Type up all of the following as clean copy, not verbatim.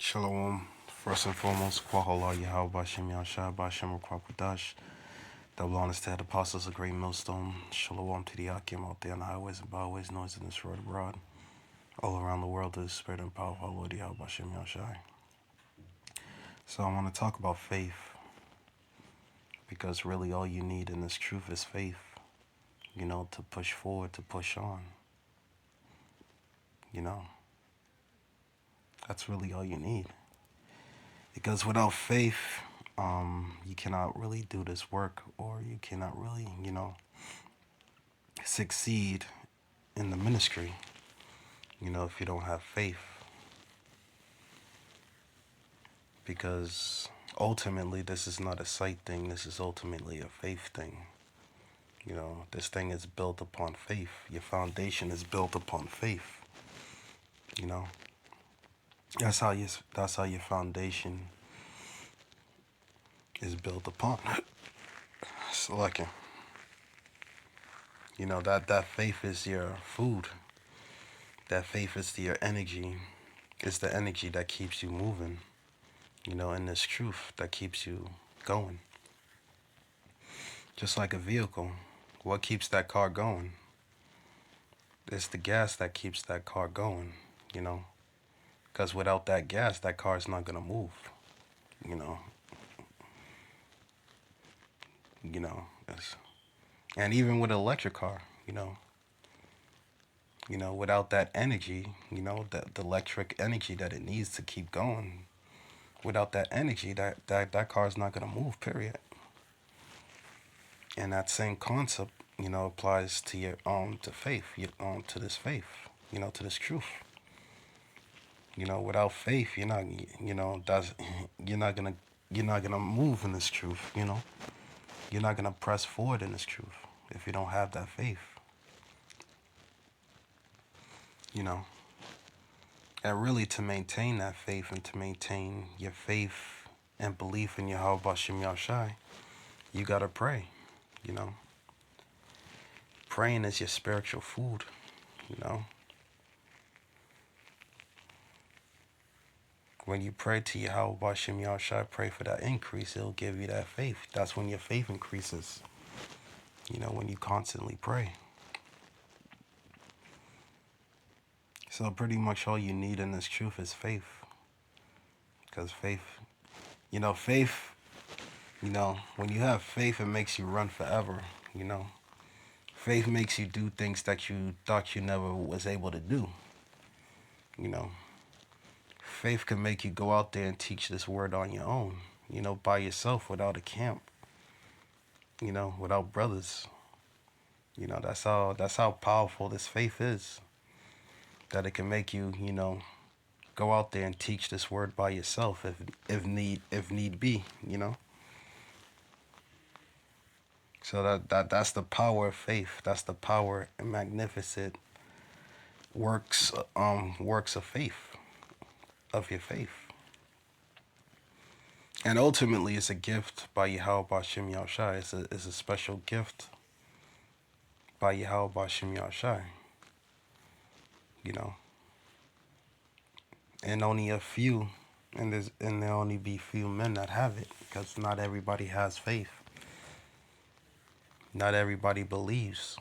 Shalom. First and foremost, Kwahala Yahweh Bashem Yahshai Bashem Kwakwadash. Double honors to the apostles of Great Millstone. Shalom to the Akim out there on the highways and byways, noise in this road abroad. All around the world, the spirit and power of our Lord Yahweh Bashem Yahshai. So I want to talk about faith. Because really all you need in this truth is faith. To push forward, to push on. That's really all you need. Because without faith, you cannot really do this work, or you cannot really, succeed in the ministry, if you don't have faith. Because ultimately, this is not a sight thing, this is ultimately a faith thing. This thing is built upon faith. Your foundation is built upon faith. That's how your foundation is built upon. So like, that faith is your food. That faith is your energy. It's the energy that keeps you moving, in this truth that keeps you going. Just like a vehicle, what keeps that car going? It's the gas that keeps that car going, because without that gas, that car is not going to move, and even with an electric car, without that energy, the electric energy that it needs to keep going, without that energy, that car is not going to move, period. And that same concept, applies to your to faith, to this faith, to this truth. Without faith, you're not gonna move in this truth. You're not gonna press forward in this truth if you don't have that faith. And really, to maintain that faith and to maintain your faith and belief in Yahweh Bashem Yahshai, you gotta pray. Praying is your spiritual food. When you pray to Yahweh Bashem Yahshai, pray for that increase, it'll give you that faith. That's when your faith increases. When you constantly pray. So pretty much all you need in this truth is faith. Because faith, when you have faith, it makes you run forever, Faith makes you do things that you thought you never was able to do, Faith can make you go out there and teach this word on your own, by yourself without a camp, without brothers. That's how powerful this faith is. That it can make you, go out there and teach this word by yourself if need be, So that's the power of faith. That's the power and magnificent works of faith, of your faith. And ultimately, it's a gift by Yahweh Bashem Yahshai. It's a special gift by Yahweh Bashem Yahshai. And only a few, and there'll only be few men that have it, because not everybody has faith. Not everybody believes.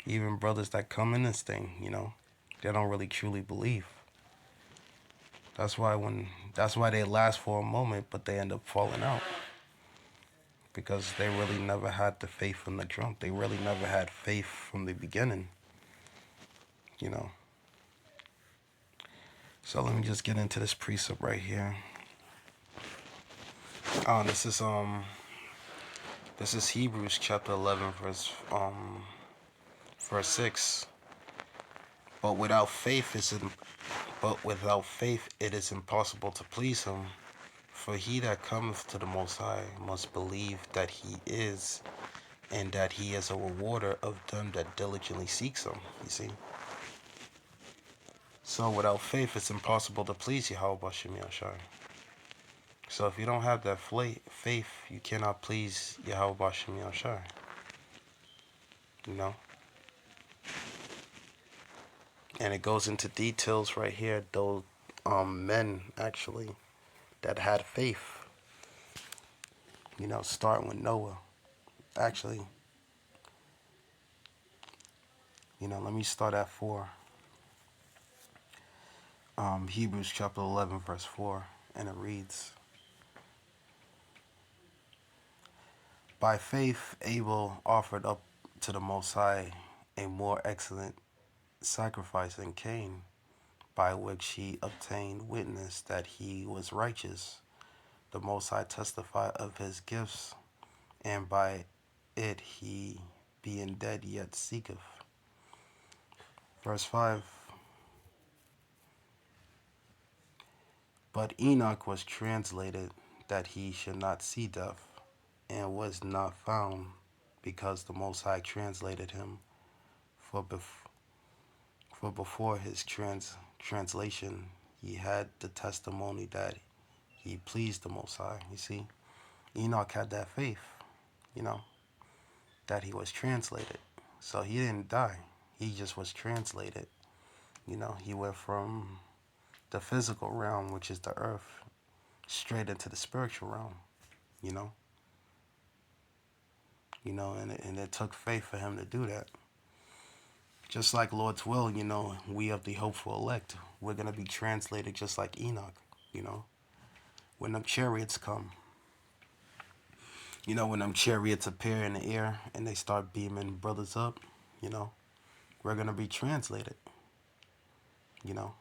Even brothers that come in this thing, they don't really truly believe. That's why they last for a moment, but they end up falling out. Because they really never had the faith from the jump. They really never had faith from the beginning. So let me just get into this precept right here. This is Hebrews chapter 11, verse 6. But without faith it is impossible to please him. For he that cometh to the Most High must believe that he is, and that he is a rewarder of them that diligently seeks him. You see? So without faith, it's impossible to please Yahweh Bashem Yahshai. So if you don't have that faith, you cannot please Yahweh Bashem Yahshai. And it goes into details right here, though men actually that had faith. Starting with Noah. Actually, let me start at 4. Hebrews chapter 11, verse 4, and it reads, by faith, Abel offered up to the Most High a more excellent sacrifice than Cain, by which he obtained witness that he was righteous. The Most High testified of his gifts, and by it he, being dead, yet seeketh. Verse 5, but Enoch was translated that he should not see death, and was not found, because the Most High translated him. For, for before his translation, he had the testimony that he pleased the Most High. You see, Enoch had that faith, you know, that he was translated. So he didn't die. He just was translated. He went from the physical realm, which is the earth, straight into the spiritual realm, you know. And it took faith for him to do that. Just like Lord's will, we of the hopeful elect, we're going to be translated just like Enoch, you know. When them chariots come, when them chariots appear in the air and they start beaming brothers up, you know, we're going to be translated, you know,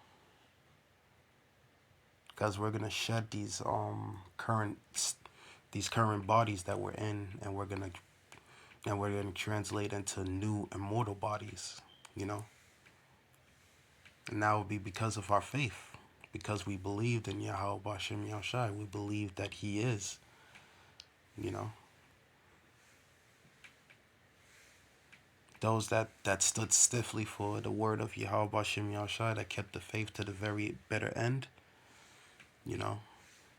because we're going to shed these current bodies that we're in, and we're going to translate into new immortal bodies, you know. And that will be because of our faith, because we believed in Yahweh Bashem Yahushai. We believed that he is, you know. Those that stood stiffly for the word of Yahweh Bashem Yahushai, that kept the faith to the very bitter end, you know,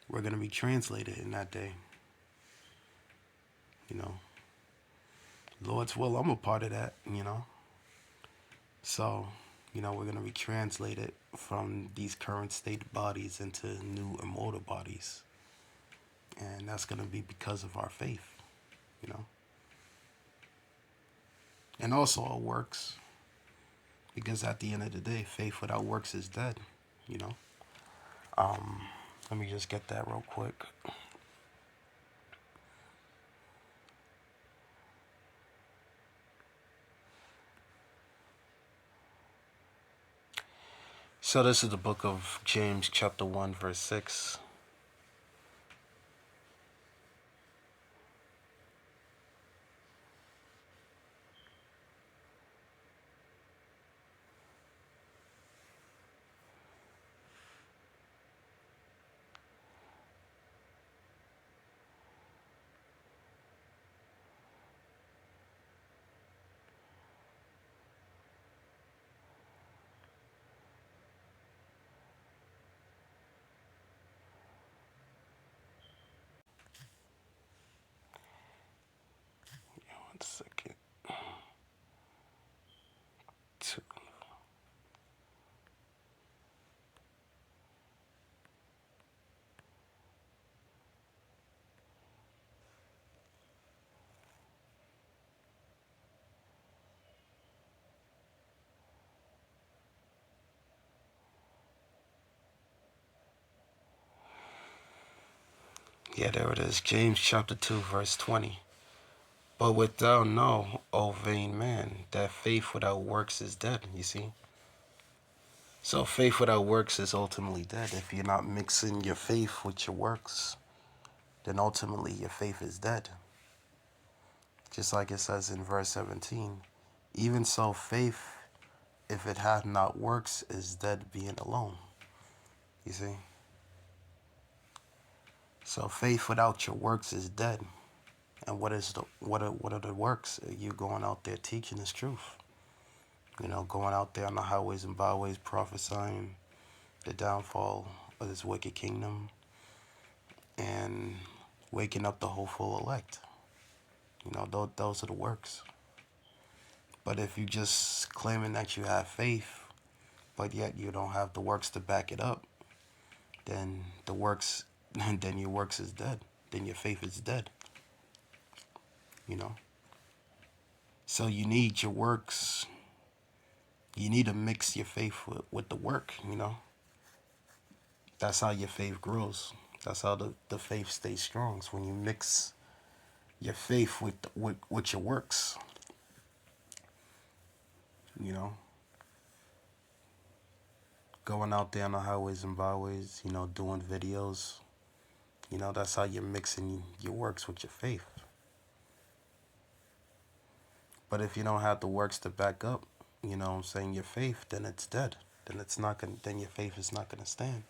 we're going to be translated in that day, you know. Lord's will, I'm a part of that, you know. So, we're going to be translated from these current state bodies into new immortal bodies. And that's going to be because of our faith, you know. And also our works. Because at the end of the day, faith without works is dead, you know. Let me just get that real quick. So this is the book of James chapter 1 verse 6. One second. Two. Yeah, there it is. James chapter 2 verse 20. But wilt thou know, O vain man, that faith without works is dead, you see? So faith without works is ultimately dead. If you're not mixing your faith with your works, then ultimately your faith is dead. Just like it says in verse 17, even so faith, if it hath not works, is dead being alone. You see? So faith without your works is dead. And what are the works? You going out there teaching this truth. Going out there on the highways and byways prophesying the downfall of this wicked kingdom and waking up the hopeful elect. Those are the works. But if you just claiming that you have faith, but yet you don't have the works to back it up, then the works, then your works is dead. Then your faith is dead. You know. So you need your works. You need to mix your faith with the work. You know. That's how your faith grows. That's how the faith stays strong. It's when you mix your faith with your works. You know, going out there on the highways and byways. You know, doing videos. You know, that's how you're mixing your works with your faith. But if you don't have the works to back up, you know what I'm saying, your faith, then it's dead. Then it's not gonna then your faith is not gonna stand.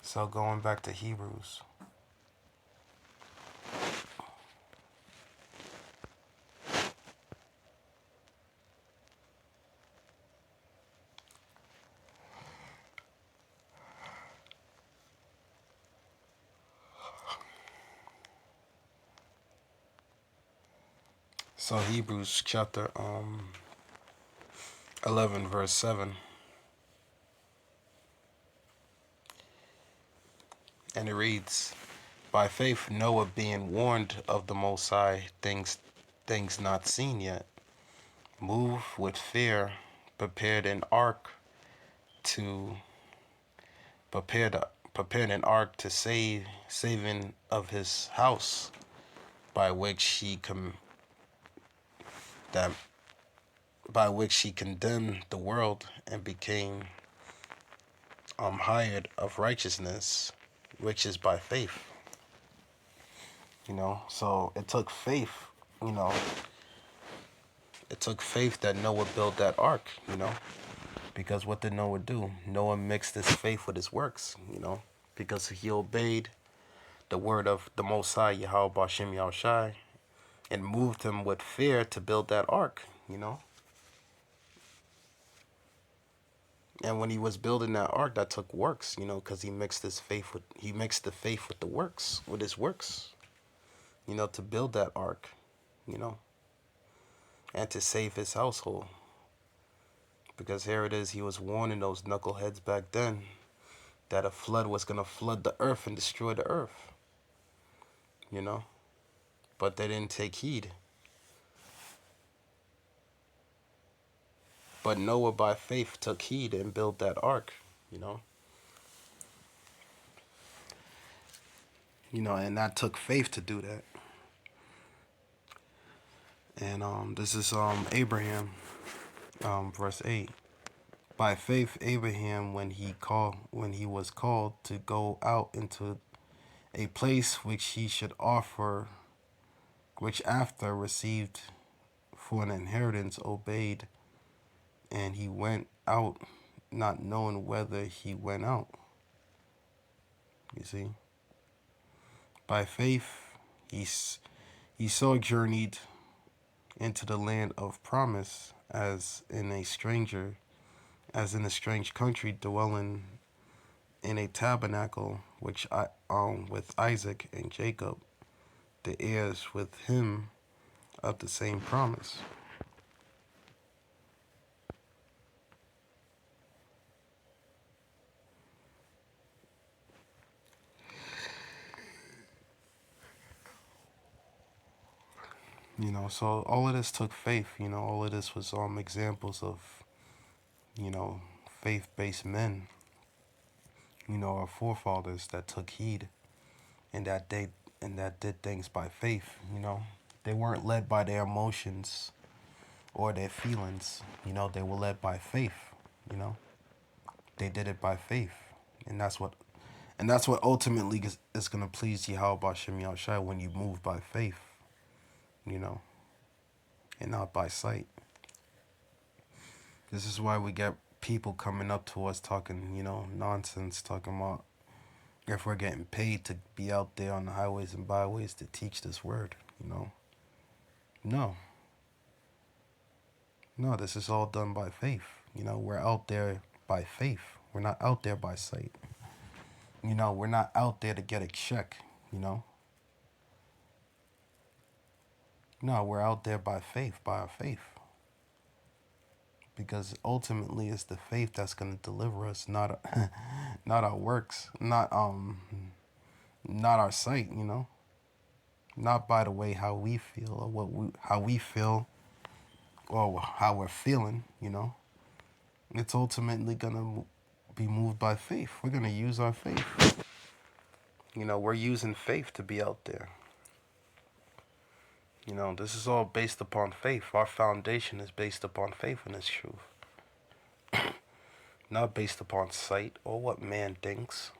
So going back to Hebrews. So Hebrews chapter 11 verse 7, and it reads, by faith Noah, being warned of the Most High things not seen yet, moved with fear, prepared an ark to prepared prepared an ark to saving of his house, by which he that by which he condemned the world and became hired of righteousness, which is by faith. You know, so it took faith. You know, it took faith that Noah built that ark. You know, because what did Noah do? Noah mixed his faith with his works. You know, because he obeyed the word of the Most High, Yahweh Bashem Yahushai, and moved him with fear to build that ark. You know, and when he was building that ark, that took works. You know, because he mixed the faith with the works, with his works. You know, to build that ark. You know, and to save his household. Because here it is, he was warning those knuckleheads back then that a flood was going to flood the earth and destroy the earth. You know, but they didn't take heed. But Noah, by faith, took heed and built that ark. You know, and that took faith to do that. And this is Abraham, verse 8. By faith, Abraham, when he was called to go out into a place which he should offer, which after received for an inheritance, obeyed, and he went out, not knowing whether he went out. You see, by faith, he sojourneyed into the land of promise, as in a strange country, dwelling in a tabernacle which I with Isaac and Jacob, the heirs with him of the same promise. So all of this took faith. All of this was examples of faith-based men. Our forefathers that took heed and that did things by faith. They weren't led by their emotions or their feelings. They were led by faith. You know, they did it by faith, and that's what ultimately is gonna please Yahweh Bashem Yahushai when you move by faith. You know, and not by sight. This is why we get people coming up to us talking, nonsense, talking about if we're getting paid to be out there on the highways and byways to teach this word. No, no, this is all done by faith. We're out there by faith. We're not out there by sight. We're not out there to get a check. You know, no, we're out there by faith, by our faith, because ultimately it's the faith that's going to deliver us, not not our works, not our sight, you know, not by the way how we feel or how we feel or how we're feeling, you know. It's ultimately going to be moved by faith. We're going to use our faith. You know, we're using faith to be out there. You know, this is all based upon faith. Our foundation is based upon faith in this truth, not based upon sight or what man thinks.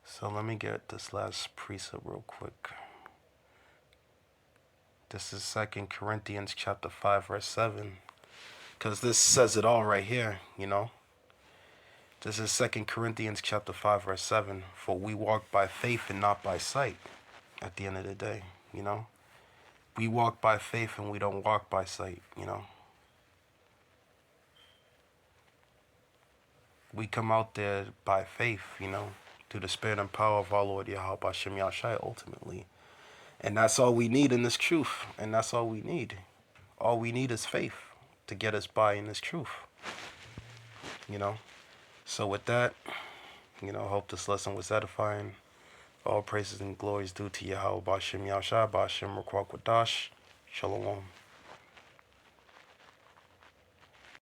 So let me get this last precept real quick. This is 2 Corinthians chapter 5, verse 7. Because this says it all right here, you know. This is 2 Corinthians chapter 5, verse 7. For we walk by faith and not by sight at the end of the day, you know. We walk by faith and we don't walk by sight, you know. We come out there by faith, you know, through the spirit and power of our Lord Yahweh Hashem Yahshai ultimately. And that's all we need in this truth. And that's all we need. All we need is faith to get us by in this truth. You know? So with that, you know, I hope this lesson was edifying. All praises and glories due to Yahweh Hashem Yahshai, Hashem Ruach Kwadash. Shalom.